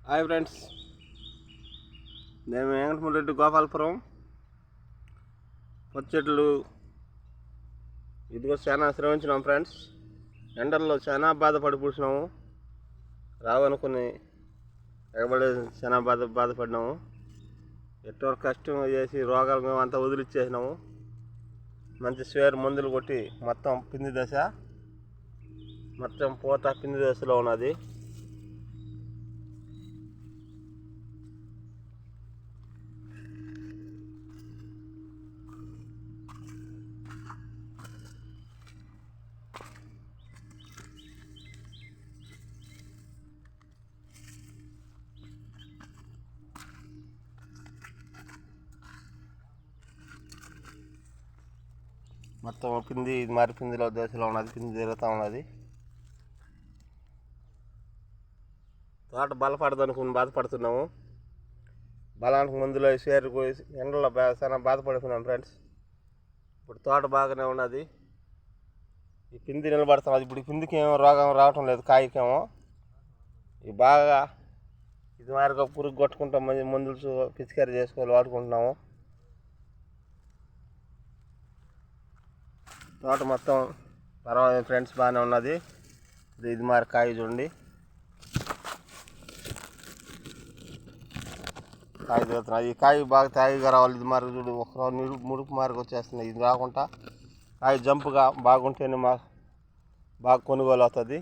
Hi friends, నేను వెంకటమురెడ్డి గోపాలపురం. పచ్చట్లు ఇదిగో చాలా శ్రమించినాం ఫ్రెండ్స్. ఎండల్లో చాలా బాధపడి కూర్చున్నాము. రావనుకుని ఎగబడి చాలా బాధపడినాము. ఎట్టో కష్టం చేసి రోగాలు మేము అంతా వదిలిచ్చేసినాము. మంచి స్వేర్ మందులు కొట్టి మొత్తం పిండి దశ, మొత్తం పూత పిండి దశలో ఉన్నది. మొత్తం పిండి మరి పిండిలో దశలో ఉన్నది. పిండి తిరుగుతూ ఉన్నది. తోట బలపడదనుకుని బాధపడుతున్నాము. బలానికి మందులో చేరుకు ఎండలో చాలా బాధపడుతున్నాం ఫ్రెండ్స్. ఇప్పుడు తోట బాగానే ఉన్నది. ఈ పిండి నిలబడుతున్నది. ఇప్పుడు ఈ పిండికి ఏమో రోగం రావటం లేదు, కాయకేమో. ఈ బాగా ఇది మారిగా పురుగు కొట్టుకుంటాం, మందులు పిచికారీ చేసుకోవాలి, వాడుకుంటున్నాము. తోట మొత్తం పర్వాలేదు ఫ్రెండ్స్, బాగానే ఉన్నది. ఇది మరి కాయ చూడండి, కాయ తిరుగుతున్నాయి. ఈ కాయ బాగా తాగిగా రావాలి. ఇది మరి చూడు, ఒక ముడుపు మారికి వచ్చేస్తున్నాయి. ఇది రాకుండా కాయ జంపుగా బాగుంటేనే బాగా కొనుగోలు అవుతుంది.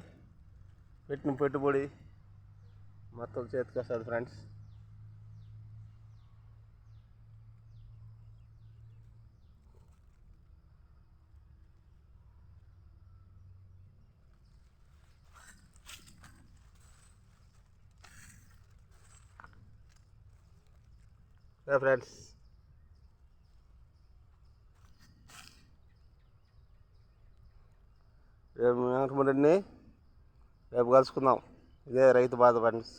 పెట్టిన పెట్టుబడి మొత్తం చేతికి వస్తుంది ఫ్రెండ్స్. ఫ్రెండ్స్, రేపు వెంకటమురెడ్డిని రేపు కలుసుకుందాం. ఇదే రైతు బాధ ఫ్రెండ్స్.